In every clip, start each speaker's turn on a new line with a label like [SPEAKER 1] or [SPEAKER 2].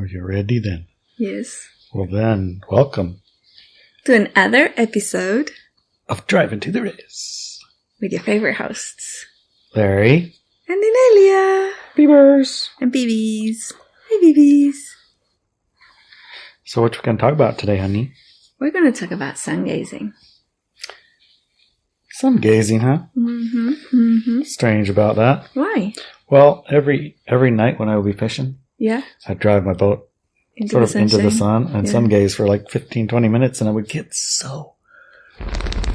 [SPEAKER 1] Are you ready then?
[SPEAKER 2] Yes.
[SPEAKER 1] Well then, welcome
[SPEAKER 2] to another episode
[SPEAKER 1] of Driving to the Race
[SPEAKER 2] with your favorite hosts,
[SPEAKER 1] Larry
[SPEAKER 2] and Inelia.
[SPEAKER 1] Beavers.
[SPEAKER 2] And BBs. Hi, BBs.
[SPEAKER 1] So what we going to talk about today, honey?
[SPEAKER 2] We're going to talk about sungazing.
[SPEAKER 1] Sungazing, huh?
[SPEAKER 2] Mm-hmm. Mm-hmm.
[SPEAKER 1] Strange about that.
[SPEAKER 2] Why?
[SPEAKER 1] Well, every night when I would be fishing, I'd drive my boat into the sun and sungaze for like 15, 20 minutes, and I would get so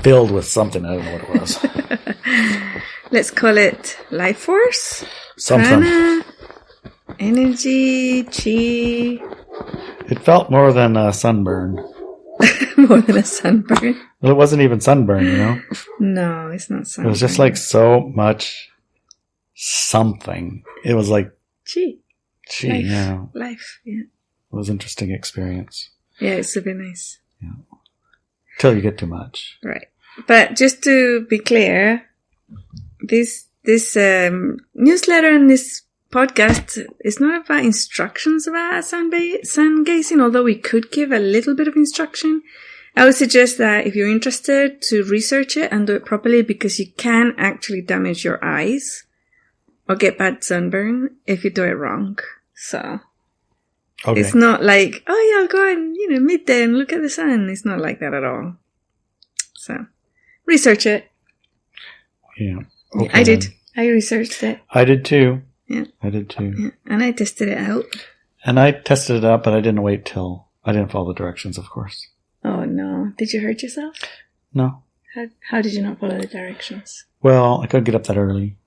[SPEAKER 1] filled with something. I don't know what it was.
[SPEAKER 2] Let's call it life force,
[SPEAKER 1] something.
[SPEAKER 2] Prana, energy, chi.
[SPEAKER 1] It felt more than a sunburn.
[SPEAKER 2] More than a sunburn?
[SPEAKER 1] Well, it wasn't even sunburn, you know?
[SPEAKER 2] No, it's not sunburn.
[SPEAKER 1] It was just like so much something. It was like
[SPEAKER 2] chi,
[SPEAKER 1] life, yeah.
[SPEAKER 2] Life, yeah.
[SPEAKER 1] It was an interesting experience.
[SPEAKER 2] Yeah, it's super nice.
[SPEAKER 1] Yeah. Till you get too much.
[SPEAKER 2] Right. But just to be clear, this newsletter and this podcast is not about instructions about sun gazing, although we could give a little bit of instruction. I would suggest that if you're interested to research it and do it properly, because you can actually damage your eyes or get bad sunburn if you do it wrong. So okay. It's not like, oh yeah, I'll go and, midday and look at the sun. It's not like that at all. So research it.
[SPEAKER 1] Yeah.
[SPEAKER 2] Okay. I did. I researched it.
[SPEAKER 1] I did too.
[SPEAKER 2] Yeah.
[SPEAKER 1] I did too.
[SPEAKER 2] Yeah. And I tested it out.
[SPEAKER 1] And I tested it out, but I didn't wait till I didn't follow the directions, of course.
[SPEAKER 2] Oh no. Did you hurt yourself?
[SPEAKER 1] No.
[SPEAKER 2] How did you not follow the directions?
[SPEAKER 1] Well, I couldn't get up that early.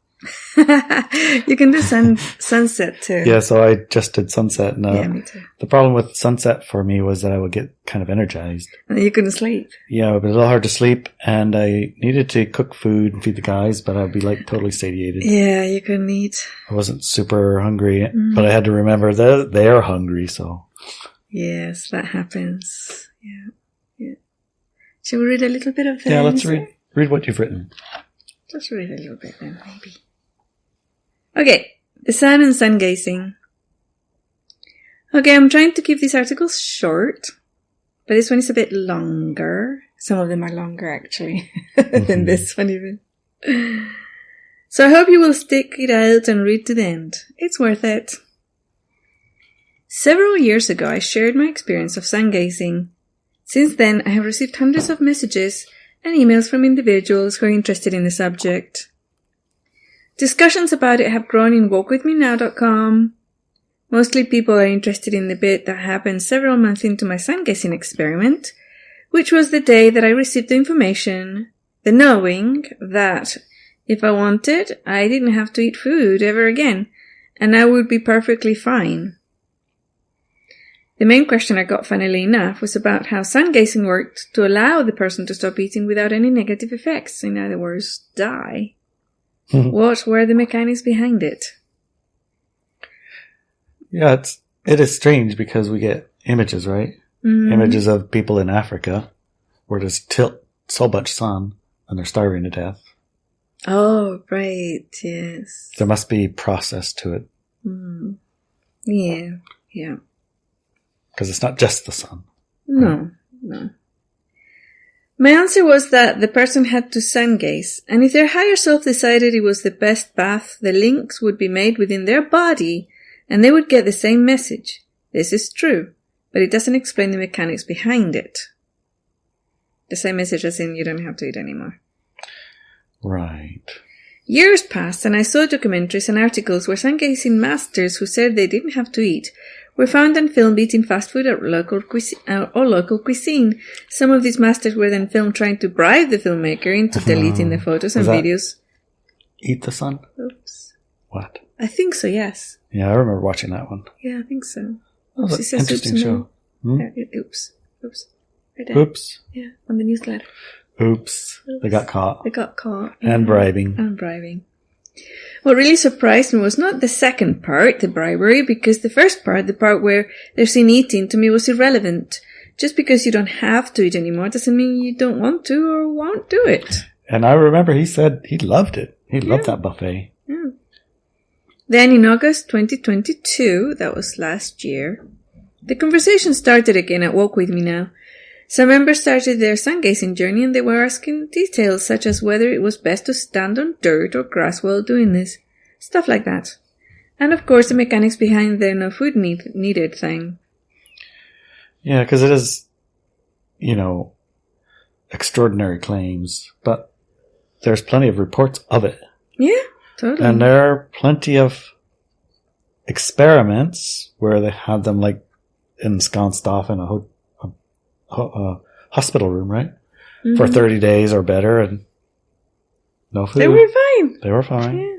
[SPEAKER 2] You can do sunset too.
[SPEAKER 1] Yeah, so I just did sunset. And,
[SPEAKER 2] yeah, me too.
[SPEAKER 1] The problem with sunset for me was that I would get kind of energized.
[SPEAKER 2] And you couldn't sleep.
[SPEAKER 1] Yeah, but it was a little hard to sleep, and I needed to cook food and feed the guys, but I'd be like totally satiated.
[SPEAKER 2] Yeah, you couldn't eat.
[SPEAKER 1] I wasn't super hungry, but I had to remember that they're hungry, so.
[SPEAKER 2] Yes, that happens. Yeah. Shall we read a little bit of the
[SPEAKER 1] Yeah, let's read what you've written.
[SPEAKER 2] Let's read a little bit then, maybe. Okay, the sun and sun gazing. Okay, I'm trying to keep these articles short, but this one is a bit longer. Some of them are longer, actually, than this one even. So I hope you will stick it out and read to the end. It's worth it. Several years ago, I shared my experience of sun gazing. Since then, I have received hundreds of messages and emails from individuals who are interested in the subject. Discussions about it have grown in walkwithmenow.com. Mostly people are interested in the bit that happened several months into my sun-gazing experiment, which was the day that I received the information, the knowing that if I wanted, I didn't have to eat food ever again, and I would be perfectly fine. The main question I got, funnily enough, was about how sun-gazing worked to allow the person to stop eating without any negative effects, in other words, die. What were the mechanics behind it?
[SPEAKER 1] Yeah, it is strange because we get images, right? Mm-hmm. Images of people in Africa where there's so much sun and they're starving to death.
[SPEAKER 2] Oh, right, yes.
[SPEAKER 1] There must be process to it.
[SPEAKER 2] Mm. Yeah.
[SPEAKER 1] Because it's not just the sun.
[SPEAKER 2] No. My answer was that the person had to sun gaze, and if their higher self decided it was the best path, the links would be made within their body, and they would get the same message. This is true, but it doesn't explain the mechanics behind it. The same message as in you don't have to eat anymore.
[SPEAKER 1] Right.
[SPEAKER 2] Years passed, and I saw documentaries and articles where sun-gazing masters who said they didn't have to eat were found and filmed eating fast food or local cuisine. Some of these masters were then filmed trying to bribe the filmmaker into deleting the photos and videos.
[SPEAKER 1] Eat the sun?
[SPEAKER 2] Oops.
[SPEAKER 1] What?
[SPEAKER 2] I think so, yes.
[SPEAKER 1] Yeah, I remember watching that one.
[SPEAKER 2] Yeah, I think so.
[SPEAKER 1] That was an interesting show.
[SPEAKER 2] Oops. Right there.
[SPEAKER 1] Oops.
[SPEAKER 2] Yeah, on the newsletter.
[SPEAKER 1] Oops. They got caught.
[SPEAKER 2] And bribing. What really surprised me was not the second part, the bribery, because the first part, the part where they're seen eating, to me was irrelevant. Just because you don't have to eat anymore doesn't mean you don't want to or won't do it.
[SPEAKER 1] And I remember he said he loved it. He loved that buffet.
[SPEAKER 2] Yeah. Then in August 2022, that was last year, The conversation started again at Walk With Me Now. Some members started their sun-gazing journey and they were asking details such as whether it was best to stand on dirt or grass while doing this. Stuff like that. And of course the mechanics behind their no food needed thing.
[SPEAKER 1] Yeah, because it is, extraordinary claims, but there's plenty of reports of it.
[SPEAKER 2] Yeah, totally.
[SPEAKER 1] And there are plenty of experiments where they had them like ensconced off in a hospital room, right? Mm-hmm. For 30 days or better and no food.
[SPEAKER 2] They were fine.
[SPEAKER 1] They were fine.
[SPEAKER 2] Yeah.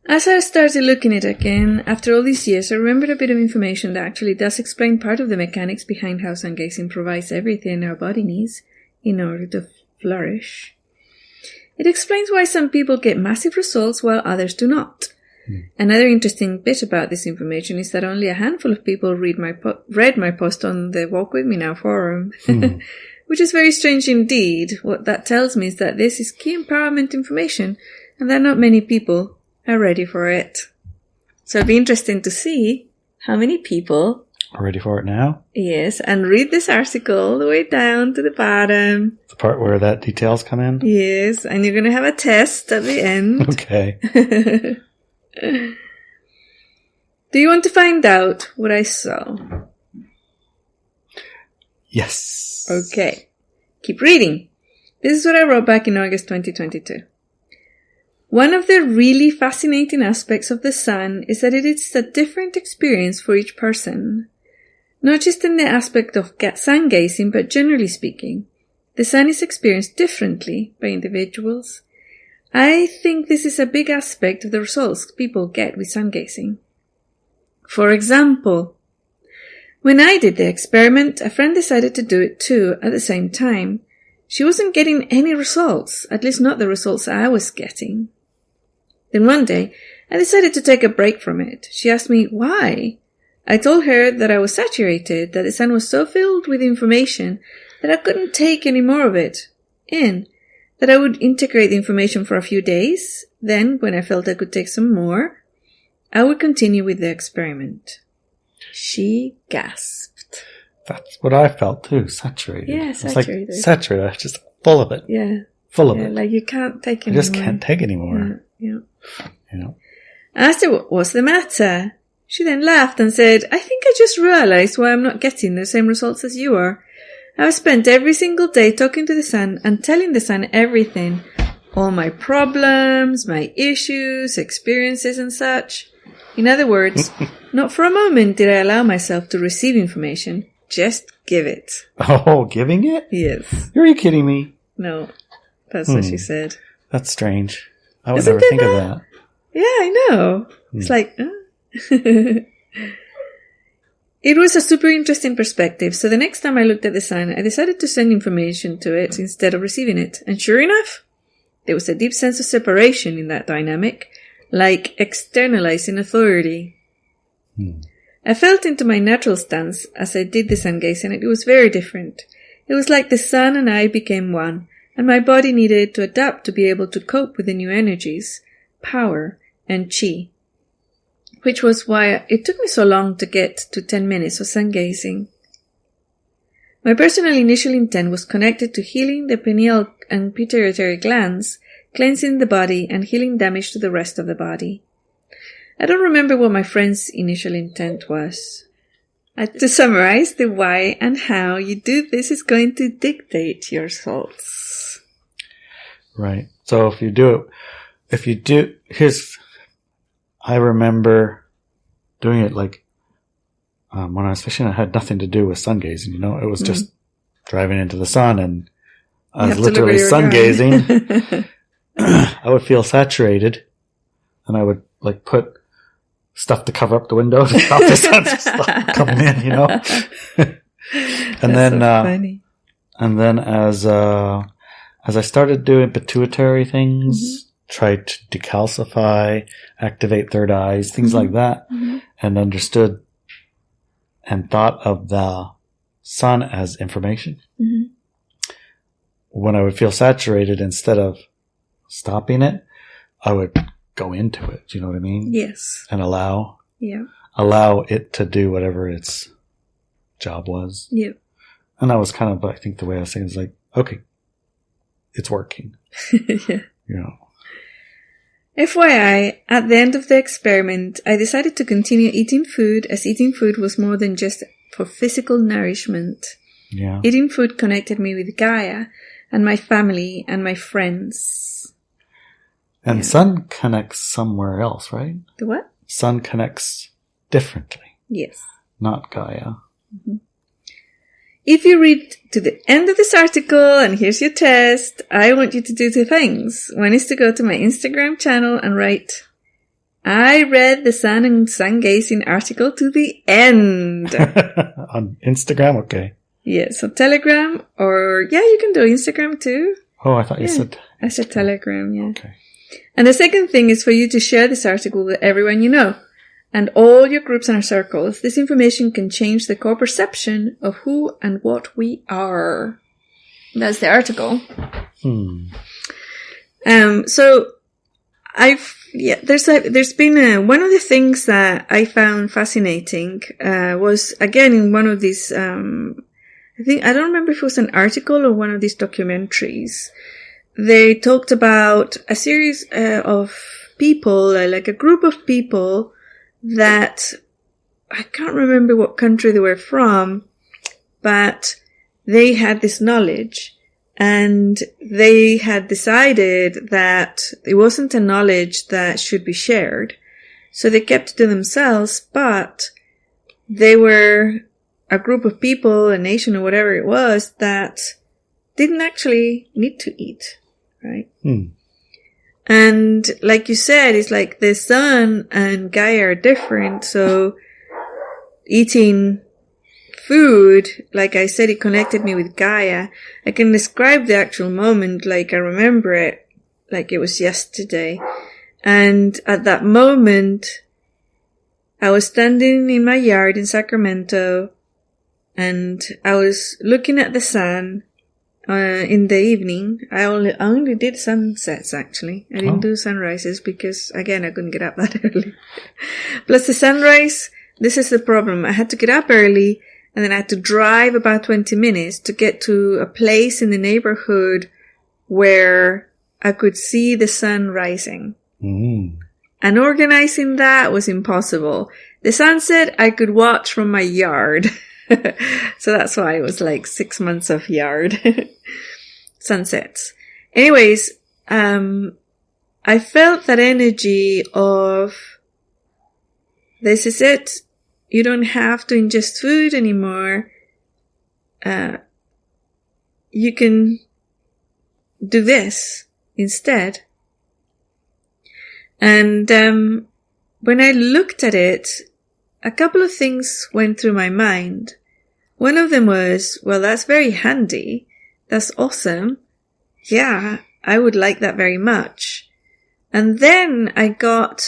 [SPEAKER 2] As I started looking at it again, after all these years, I remembered a bit of information that actually does explain part of the mechanics behind how sun-gazing provides everything our body needs in order to flourish. It explains why some people get massive results while others do not. Another interesting bit about this information is that only a handful of people read my post on the Walk With Me Now forum, which is very strange indeed. What that tells me is that this is key empowerment information and that not many people are ready for it. So it'll be interesting to see how many people
[SPEAKER 1] are ready for it now.
[SPEAKER 2] Yes, and read this article all the way down to the bottom.
[SPEAKER 1] The part where that details come in?
[SPEAKER 2] Yes, and you're going to have a test at the end.
[SPEAKER 1] Okay.
[SPEAKER 2] Do you want to find out what I saw?
[SPEAKER 1] Yes.
[SPEAKER 2] Okay. Keep reading. This is what I wrote back in August 2022. One of the really fascinating aspects of the sun is that it is a different experience for each person. Not just in the aspect of sun gazing, but generally speaking. The sun is experienced differently by individuals. I think this is a big aspect of the results people get with sun gazing. For example, when I did the experiment, a friend decided to do it too at the same time. She wasn't getting any results, at least not the results I was getting. Then one day, I decided to take a break from it. She asked me why. I told her that I was saturated, that the sun was so filled with information that I couldn't take any more of it in, that I would integrate the information for a few days. Then, when I felt I could take some more, I would continue with the experiment. She gasped.
[SPEAKER 1] That's what I felt too, saturated.
[SPEAKER 2] Yeah, saturated.
[SPEAKER 1] It's like saturated, I was just full of it.
[SPEAKER 2] Yeah.
[SPEAKER 1] Full of it.
[SPEAKER 2] Like you can't take anymore.
[SPEAKER 1] I just can't take anymore.
[SPEAKER 2] Yeah. I asked her what's the matter. She then laughed and said, I think I just realized why I'm not getting the same results as you are. I've spent every single day talking to the sun and telling the sun everything. All my problems, my issues, experiences and such. In other words, not for a moment did I allow myself to receive information. Just give it.
[SPEAKER 1] Oh, giving it?
[SPEAKER 2] Yes.
[SPEAKER 1] Are you kidding me?
[SPEAKER 2] No, that's what she said.
[SPEAKER 1] That's strange. I would never think of that.
[SPEAKER 2] Yeah, I know. It's like... It was a super interesting perspective, so the next time I looked at the sun, I decided to send information to it instead of receiving it. And sure enough, there was a deep sense of separation in that dynamic, like externalizing authority. I felt into my natural stance as I did the sun gaze, and it was very different. It was like the sun and I became one, and my body needed to adapt to be able to cope with the new energies, power, and chi. Which was why it took me so long to get to 10 minutes of sun gazing. My personal initial intent was connected to healing the pineal and pituitary glands, cleansing the body, and healing damage to the rest of the body. I don't remember what my friend's initial intent was. To summarize, the why and how you do this is going to dictate your results.
[SPEAKER 1] Right. So I remember doing it like when I was fishing. It had nothing to do with sun gazing. It was just driving into the sun, and I was literally sun gazing. I would feel saturated, and I would like put stuff to cover up the window to stop the sun from coming in. And then,
[SPEAKER 2] funny.
[SPEAKER 1] And then as I started doing pituitary things. Tried to decalcify, activate third eyes, things like that, and understood and thought of the sun as information. When I would feel saturated, instead of stopping it, I would go into it. Do you know what I mean?
[SPEAKER 2] Yes.
[SPEAKER 1] And allow.
[SPEAKER 2] Yeah.
[SPEAKER 1] allow it to do whatever its job was.
[SPEAKER 2] Yeah.
[SPEAKER 1] And that was kind of, I think, the way I was saying is like, okay, it's working.
[SPEAKER 2] Yeah.
[SPEAKER 1] You know.
[SPEAKER 2] FYI, at the end of the experiment, I decided to continue eating food, as eating food was more than just for physical nourishment.
[SPEAKER 1] Yeah.
[SPEAKER 2] Eating food connected me with Gaia and my family and my friends.
[SPEAKER 1] And sun connects somewhere else, right?
[SPEAKER 2] The what?
[SPEAKER 1] Sun connects differently.
[SPEAKER 2] Yes.
[SPEAKER 1] Not Gaia.
[SPEAKER 2] Mm-hmm. If you read to the end of this article, and here's your test, I want you to do two things. One is to go to my Instagram channel and write, I read the Sun and Sungazing article to the end.
[SPEAKER 1] On Instagram? Okay.
[SPEAKER 2] Yes, on Telegram, or yeah, you can do Instagram too.
[SPEAKER 1] Oh, I thought you said...
[SPEAKER 2] I said Telegram, yeah.
[SPEAKER 1] Okay.
[SPEAKER 2] And the second thing is for you to share this article with everyone you know. And all your groups and circles. This information can change the core perception of who and what we are. That's the article. So there's been one of the things that I found fascinating, was again in one of these, I don't remember if it was an article or one of these documentaries. They talked about a series of people, like a group of people that I can't remember what country they were from, but they had this knowledge and they had decided that it wasn't a knowledge that should be shared. So they kept it to themselves, but they were a group of people, a nation or whatever it was, that didn't actually need to eat, right? And like you said, it's like the sun and Gaia are different. So eating food, like I said, it connected me with Gaia. I can describe the actual moment like I remember it, like it was yesterday. And at that moment, I was standing in my yard in Sacramento and I was looking at the sun. In the evening, I only did sunsets actually. I didn't do sunrises because again, I couldn't get up that early. Plus the sunrise, this is the problem. I had to get up early and then I had to drive about 20 minutes to get to a place in the neighborhood where I could see the sun rising. And organizing that was impossible. The sunset I could watch from my yard. So that's why it was like 6 months of yard sunsets. Anyways, I felt that energy of this is it. You don't have to ingest food anymore. You can do this instead. And when I looked at it, a couple of things went through my mind. One of them was, well, that's very handy. That's awesome. Yeah, I would like that very much. And then I got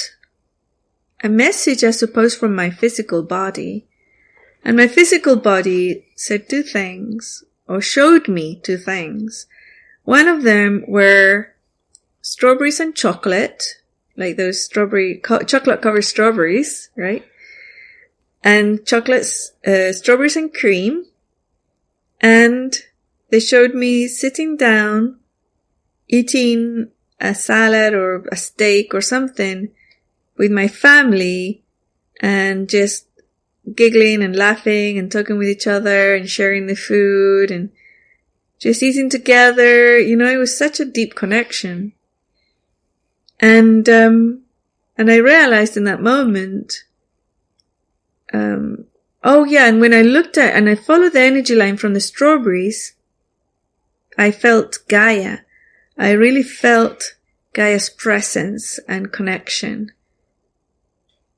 [SPEAKER 2] a message, I suppose, from my physical body. And my physical body said two things, or showed me two things. One of them were strawberries and chocolate, like those chocolate covered strawberries, right? And chocolates, strawberries and cream. And they showed me sitting down, eating a salad or a steak or something with my family and just giggling and laughing and talking with each other and sharing the food and just eating together. You know, it was such a deep connection. And I realized in that moment, and when I looked at and I followed the energy line from the strawberries, I felt Gaia. I really felt Gaia's presence and connection.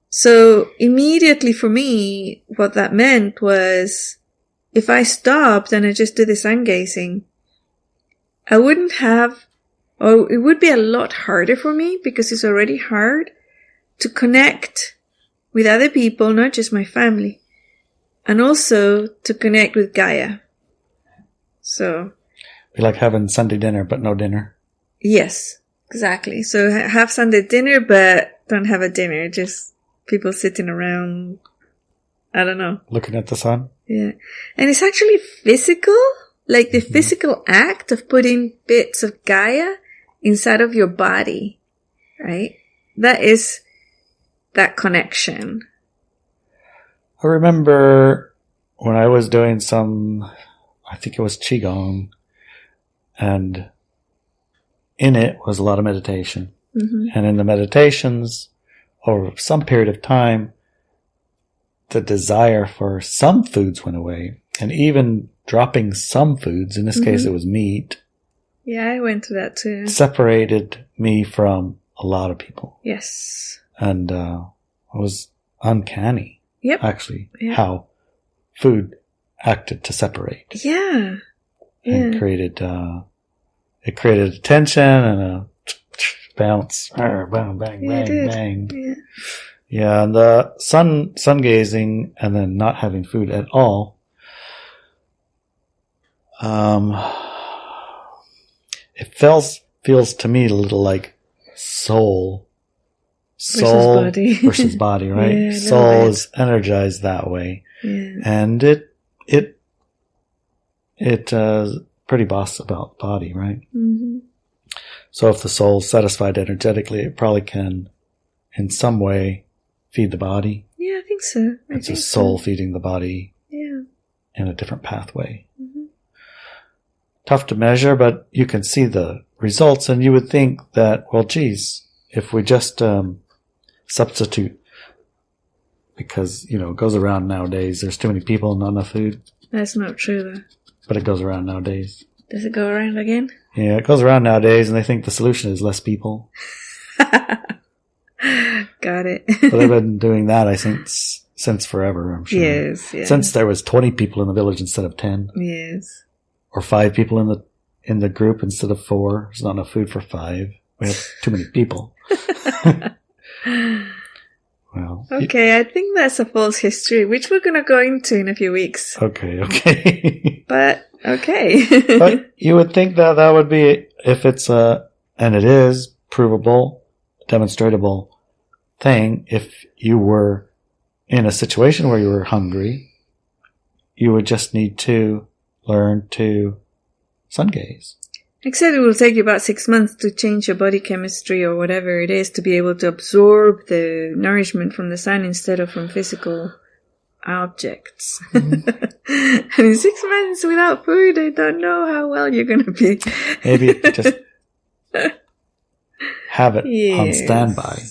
[SPEAKER 2] So immediately for me, what that meant was if I stopped and I just did the Sungazing, I wouldn't have, or it would be a lot harder for me because it's already hard to connect with other people, not just my family, and also to connect with Gaia. So.
[SPEAKER 1] Be like having Sunday dinner, but no dinner.
[SPEAKER 2] Yes, exactly. So have Sunday dinner, but don't have a dinner. Just people sitting around, I don't know.
[SPEAKER 1] Looking at the sun?
[SPEAKER 2] Yeah. And it's actually physical, like the physical act of putting bits of Gaia inside of your body, right? That is that connection.
[SPEAKER 1] I remember when I was doing I think it was Qigong, and in it was a lot of meditation. Mm-hmm. And in the meditations, over some period of time, the desire for some foods went away. And even dropping some foods, in this case it was meat.
[SPEAKER 2] Yeah, I went through that too.
[SPEAKER 1] Separated me from a lot of people.
[SPEAKER 2] Yes.
[SPEAKER 1] And it was uncanny, actually, how food acted to separate.
[SPEAKER 2] Yeah.
[SPEAKER 1] And created a tension and a bounce, bang, bang, bang.
[SPEAKER 2] Yeah.
[SPEAKER 1] Yeah, and the sun gazing and then not having food at all. It feels to me a little like soul versus body, right?
[SPEAKER 2] Yeah,
[SPEAKER 1] soul is energized that way.
[SPEAKER 2] Yeah.
[SPEAKER 1] And it pretty boss about body, right? Mm-hmm. So if the soul's satisfied energetically, it probably can in some way feed the body.
[SPEAKER 2] Yeah, I think so.
[SPEAKER 1] It's a soul feeding the body in a different pathway.
[SPEAKER 2] Mm-hmm.
[SPEAKER 1] Tough to measure, but you can see the results, and you would think that, well, geez, if we just substitute, because, it goes around nowadays, there's too many people, not enough food.
[SPEAKER 2] That's not true, though.
[SPEAKER 1] But it goes around nowadays.
[SPEAKER 2] Does it go around again?
[SPEAKER 1] Yeah, it goes around nowadays, and they think the solution is less people.
[SPEAKER 2] Got it.
[SPEAKER 1] But they've been doing that, I think, since forever, I'm sure.
[SPEAKER 2] Yes.
[SPEAKER 1] Since there was 20 people in the village instead of 10.
[SPEAKER 2] Yes.
[SPEAKER 1] Or 5 people in the group instead of 4. There's not enough food for 5. We have too many people. Well.
[SPEAKER 2] Okay, I think that's a false history, which we're going to go into in a few weeks.
[SPEAKER 1] Okay.
[SPEAKER 2] But, okay.
[SPEAKER 1] But you would think that would be, if it's and it is, provable, demonstratable thing, if you were in a situation where you were hungry, you would just need to learn to sun gaze.
[SPEAKER 2] Except it will take you about 6 months to change your body chemistry or whatever it is to be able to absorb the nourishment from the sun instead of from physical objects. Mm-hmm. And in 6 months without food, I don't know how well you're going to be.
[SPEAKER 1] Maybe just have it on standby.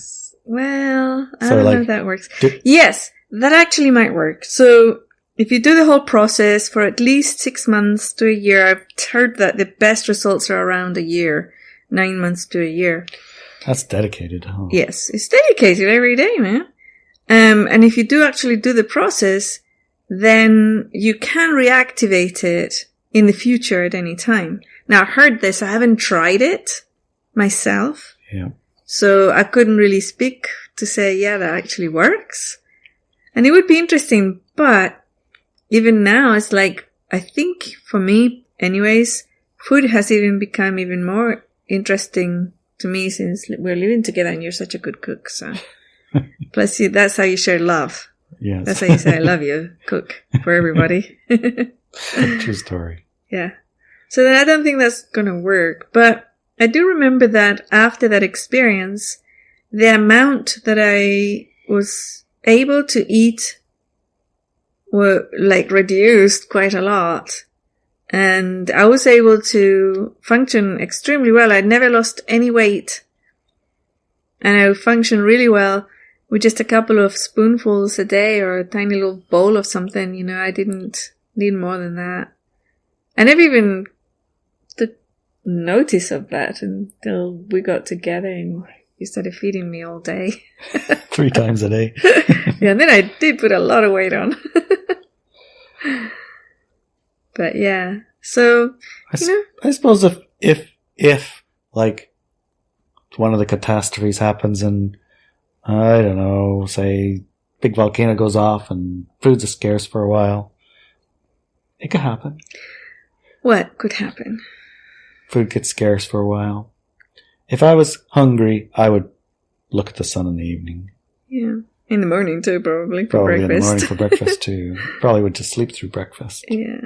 [SPEAKER 2] Well, I don't know if that works. Yes, that actually might work. So if you do the whole process for at least 6 months to a year, I've heard that the best results are around a year, 9 months to a year.
[SPEAKER 1] That's dedicated, huh?
[SPEAKER 2] Yes, it's dedicated every day, man. And if you do actually do the process, then you can reactivate it in the future at any time. Now, I heard this. I haven't tried it myself.
[SPEAKER 1] Yeah.
[SPEAKER 2] So I couldn't really speak to say, yeah, that actually works. And it would be interesting, but even now, it's like, I think for me, anyways, food has even become even more interesting to me since we're living together and you're such a good cook. So, plus that's how you share love.
[SPEAKER 1] Yes.
[SPEAKER 2] That's how you say, I love you, cook for everybody.
[SPEAKER 1] True story.
[SPEAKER 2] Yeah. So then I don't think that's going to work. But I do remember that after that experience, the amount that I was able to eat were reduced quite a lot. And I was able to function extremely well. I'd never lost any weight. And I would function really well with just a couple of spoonfuls a day or a tiny little bowl of something. I didn't need more than that. I never even took notice of that until we got together and you started feeding me all day.
[SPEAKER 1] 3 times a day.
[SPEAKER 2] Yeah, and then I did put a lot of weight on. But yeah, so,
[SPEAKER 1] I suppose if like one of the catastrophes happens and, I don't know, say big volcano goes off and food's scarce for a while, it could happen.
[SPEAKER 2] What could happen?
[SPEAKER 1] Food gets scarce for a while. If I was hungry, I would look at the sun in the evening.
[SPEAKER 2] Yeah. In the morning too, probably for
[SPEAKER 1] Probably
[SPEAKER 2] breakfast.
[SPEAKER 1] in the morning for breakfast too. Probably would just sleep through breakfast.
[SPEAKER 2] Yeah.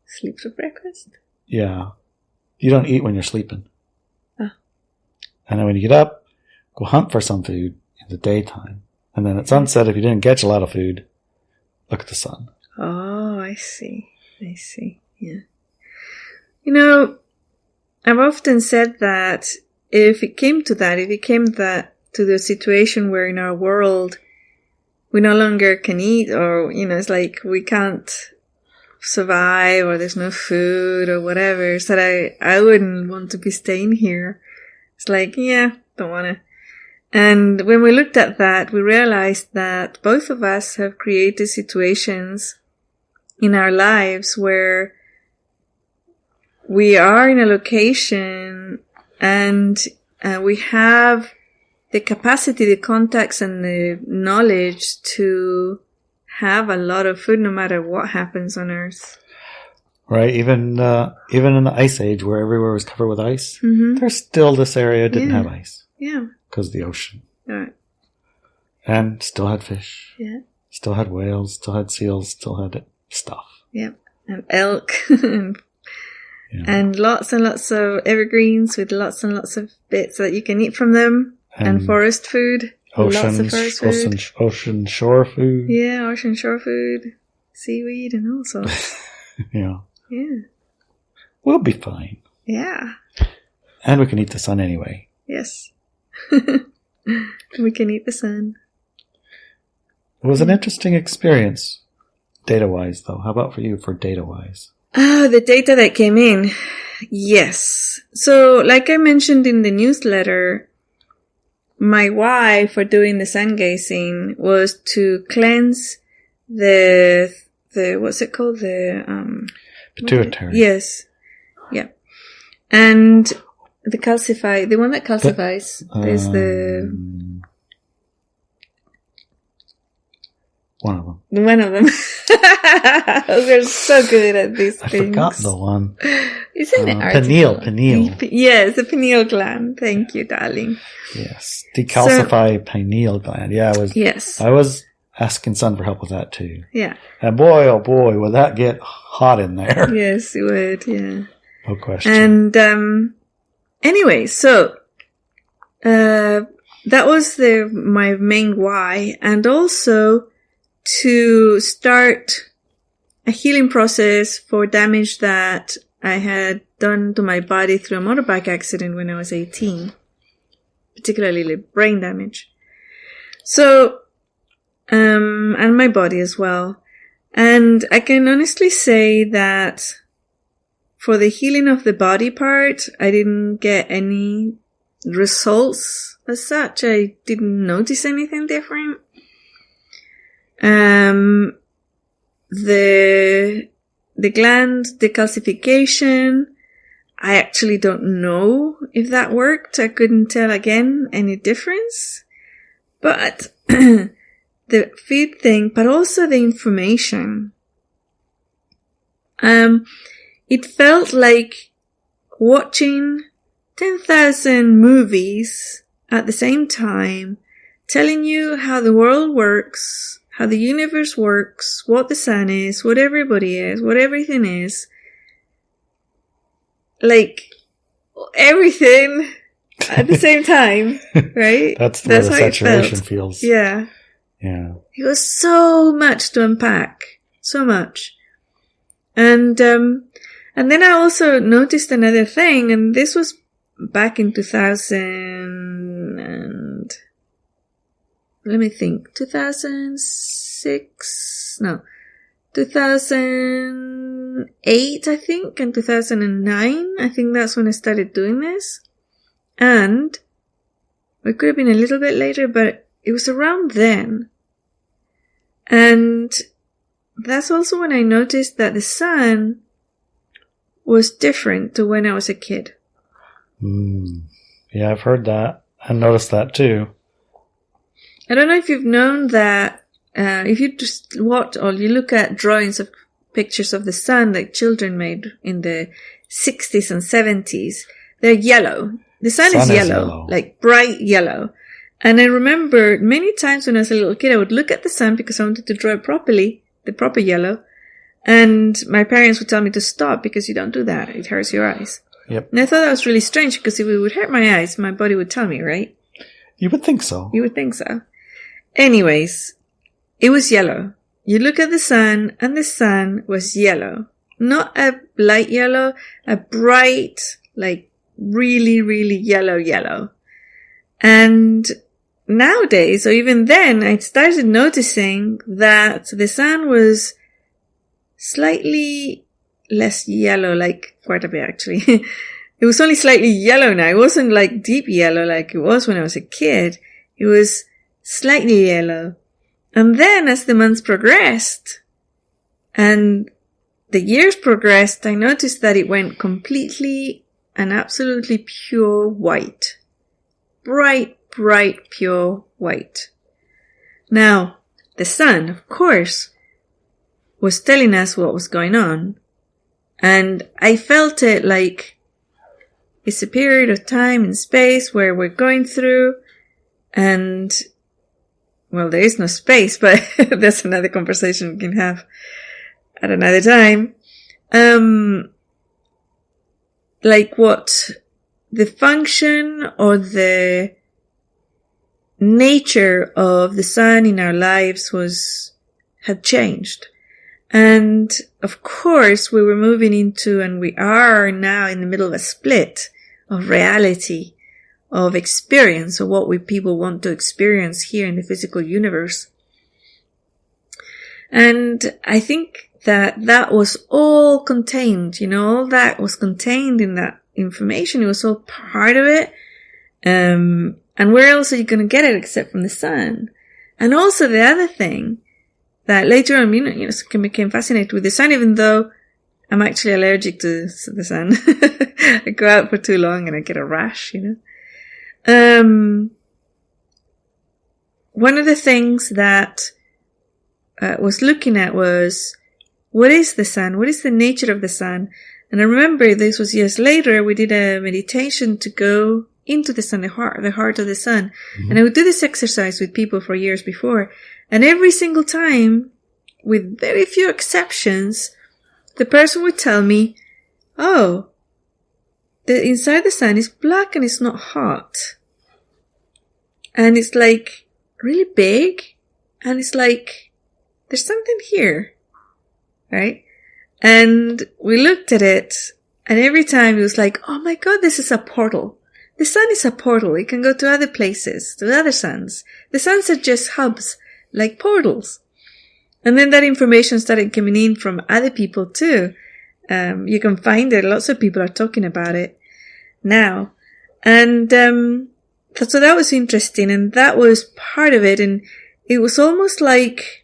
[SPEAKER 2] Sleep through breakfast?
[SPEAKER 1] Yeah. You don't eat when you're sleeping.
[SPEAKER 2] Oh.
[SPEAKER 1] And then when you get up, go hunt for some food in the daytime. And then at sunset, if you didn't catch a lot of food, look at the sun.
[SPEAKER 2] Oh, I see. Yeah. You know, I've often said that if it came to the situation where in our world we no longer can eat, or, it's like we can't survive, or there's no food or whatever, so that I wouldn't want to be staying here. It's like, yeah, don't want to. And when we looked at that, we realized that both of us have created situations in our lives where we are in a location and we have the capacity, the contacts, and the knowledge to have a lot of food no matter what happens on Earth.
[SPEAKER 1] Right, even in the Ice Age where everywhere was covered with ice, there's still this area didn't have ice.
[SPEAKER 2] Yeah.
[SPEAKER 1] Because of the ocean.
[SPEAKER 2] Right.
[SPEAKER 1] And still had fish.
[SPEAKER 2] Yeah.
[SPEAKER 1] Still had whales, still had seals, still had stuff.
[SPEAKER 2] Yeah. And elk. And lots and lots of evergreens with lots and lots of bits that you can eat from them. And forest food. Lots of forest food.
[SPEAKER 1] Ocean shore food.
[SPEAKER 2] Yeah, ocean shore food. Seaweed and all sorts.
[SPEAKER 1] Yeah.
[SPEAKER 2] Yeah.
[SPEAKER 1] We'll be fine.
[SPEAKER 2] Yeah.
[SPEAKER 1] And we can eat the sun anyway.
[SPEAKER 2] Yes. We can eat the sun.
[SPEAKER 1] It was an interesting experience, data-wise, though. How about for you, for data-wise?
[SPEAKER 2] Oh, the data that came in. Yes. So, like I mentioned in the newsletter, my why for doing the sun gazing was to cleanse the what's it called? The,
[SPEAKER 1] pituitary.
[SPEAKER 2] Yes. Yeah. And the one that calcifies, is
[SPEAKER 1] one of them.
[SPEAKER 2] One of them. We're so good at these things.
[SPEAKER 1] I forgot the one.
[SPEAKER 2] It's in the
[SPEAKER 1] pineal.
[SPEAKER 2] Yes, the pineal gland. Thank you, darling.
[SPEAKER 1] Yes. Decalcify pineal gland. Yeah,
[SPEAKER 2] Yes.
[SPEAKER 1] I was asking Sun for help with that too.
[SPEAKER 2] Yeah.
[SPEAKER 1] And boy, oh boy, would that get hot in there.
[SPEAKER 2] Yes, it would, yeah.
[SPEAKER 1] No question.
[SPEAKER 2] And, anyway, so, that was my main why, and also to start a healing process for damage that I had done to my body through a motorbike accident when I was 18, particularly brain damage. So, and my body as well. And I can honestly say that for the healing of the body part, I didn't get any results as such. I didn't notice anything different. The gland decalcification, I actually don't know if that worked. I couldn't tell again any difference. But the feed thing, but also the information. It felt like watching 10,000 movies at the same time, telling you how the world works, how the universe works, what the sun is, what everybody is, what everything is. Like, everything at the same time, right?
[SPEAKER 1] That's where the saturation feels.
[SPEAKER 2] Yeah.
[SPEAKER 1] Yeah.
[SPEAKER 2] It was so much to unpack. So much. And then I also noticed another thing, and this was back in 2008, I think, and 2009. I think that's when I started doing this. And it could have been a little bit later, but it was around then. And that's also when I noticed that the sun was different to when I was a kid.
[SPEAKER 1] Yeah, I've heard that. I noticed that too.
[SPEAKER 2] I don't know if you've known that if you just watch or you look at drawings of pictures of the sun that children made in the 60s and 70s, they're yellow. The sun is yellow, like bright yellow. And I remember many times when I was a little kid, I would look at the sun because I wanted to draw it properly, the proper yellow. And my parents would tell me to stop because you don't do that. It hurts your eyes.
[SPEAKER 1] Yep.
[SPEAKER 2] And I thought that was really strange because if it would hurt my eyes, my body would tell me, right?
[SPEAKER 1] You would think so.
[SPEAKER 2] You would think so. Anyways, it was yellow. You look at the sun and the sun was yellow. Not a light yellow, a bright, like really, really yellow. And nowadays, or even then, I started noticing that the sun was slightly less yellow, like quite a bit actually. It was only slightly yellow now. It wasn't like deep yellow like it was when I was a kid. It was slightly yellow. And then as the months progressed and the years progressed, I noticed that it went completely and absolutely pure white. Bright, pure white. Now, the sun, of course, was telling us what was going on. And I felt it like it's a period of time and space where we're going through, and, well, there is no space, but that's another conversation we can have at another time. Like what the function or the nature of the sun in our lives had changed. And of course we were moving into, and we are now in the middle of a split of reality, of experience, of what people want to experience here in the physical universe. And I think that was all contained, all that was contained in that information. It was all part of it. And where else are you going to get it except from the sun? And also the other thing that later on, became fascinated with the sun, even though I'm actually allergic to the sun. I go out for too long and I get a rash, One of the things that was looking at was, what is the sun? What is the nature of the sun? And I remember this was years later, we did a meditation to go into the sun, the heart of the sun. Mm-hmm. And I would do this exercise with people for years before. And every single time, with very few exceptions, the person would tell me, oh, the inside the sun is black and it's not hot. And it's like really big. And it's like, there's something here. Right? And we looked at it, and every time it was like, oh my God, this is a portal. The sun is a portal. It can go to other places, to other suns. The suns are just hubs, like portals. And then that information started coming in from other people too. You can find it. Lots of people are talking about it now. And so that was interesting, and that was part of it. And it was almost like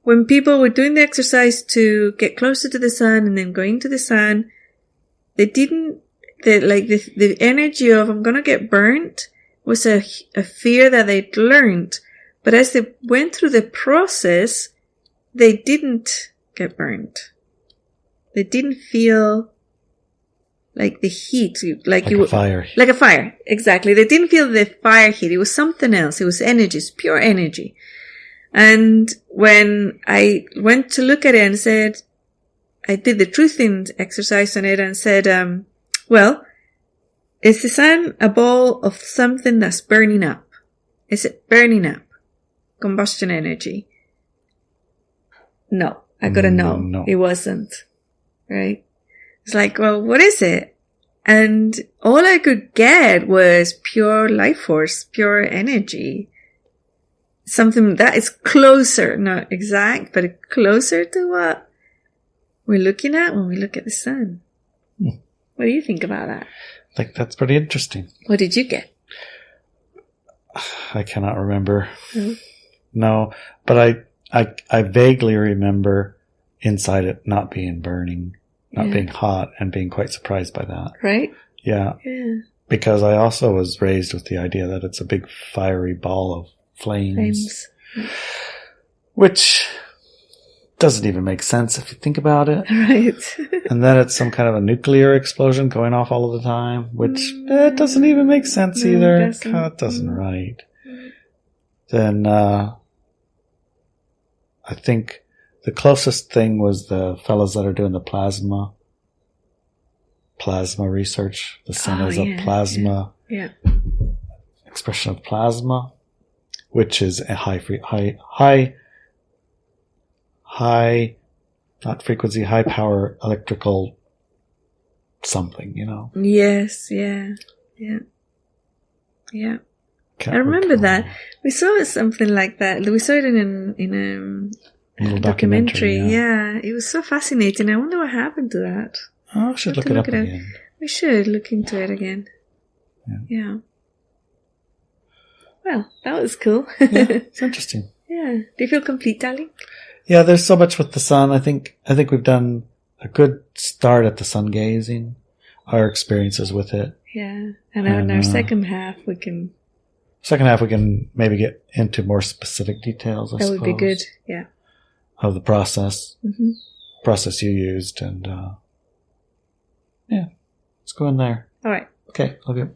[SPEAKER 2] when people were doing the exercise to get closer to the sun and then going to the sun, the energy of I'm going to get burnt was a fear that they'd learned. But as they went through the process, they didn't get burnt. They didn't feel like the heat, like a fire. Like a fire, exactly. They didn't feel the fire heat. It was something else. It was energy, it's pure energy. And when I went to look at it and said, I did the truthing exercise on it and said, well, is the sun a ball of something that's burning up? Is it burning up? Combustion energy? No. I got a no. No. It wasn't. Right? It's like, well, what is it? And all I could get was pure life force, pure energy. Something that is closer, not exact, but closer to what we're looking at when we look at the sun. What do you think about that?
[SPEAKER 1] I think that's pretty interesting.
[SPEAKER 2] What did you get?
[SPEAKER 1] I cannot remember. Mm-hmm. No, but I vaguely remember inside it not being burning, not being hot, and being quite surprised by that.
[SPEAKER 2] Right?
[SPEAKER 1] Yeah. Because I also was raised with the idea that it's a big fiery ball of flames. Which doesn't even make sense if you think about it.
[SPEAKER 2] Right.
[SPEAKER 1] And then it's some kind of a nuclear explosion going off all of the time, which doesn't even make sense either. It doesn't right. Then I think the closest thing was the fellows that are doing the plasma research. The sun is a plasma expression of plasma, which is a high power electrical something,
[SPEAKER 2] Yes, yeah. I remember that. We saw something like that. We saw it in a documentary. Yeah, it was so fascinating. I wonder what happened to that.
[SPEAKER 1] Oh, I should look it up again.
[SPEAKER 2] We should look into it again. Yeah. Well, that was cool.
[SPEAKER 1] Yeah, it's interesting.
[SPEAKER 2] Yeah. Do you feel complete, darling?
[SPEAKER 1] Yeah, there's so much with the sun. I think we've done a good start at the sun gazing, our experiences with it.
[SPEAKER 2] Yeah. And in our second half we can
[SPEAKER 1] maybe get into more specific details, I suppose.
[SPEAKER 2] That would be good, yeah.
[SPEAKER 1] Of the process. Mm-hmm. Process you used, and let's go in there.
[SPEAKER 2] All right.
[SPEAKER 1] Okay, okay.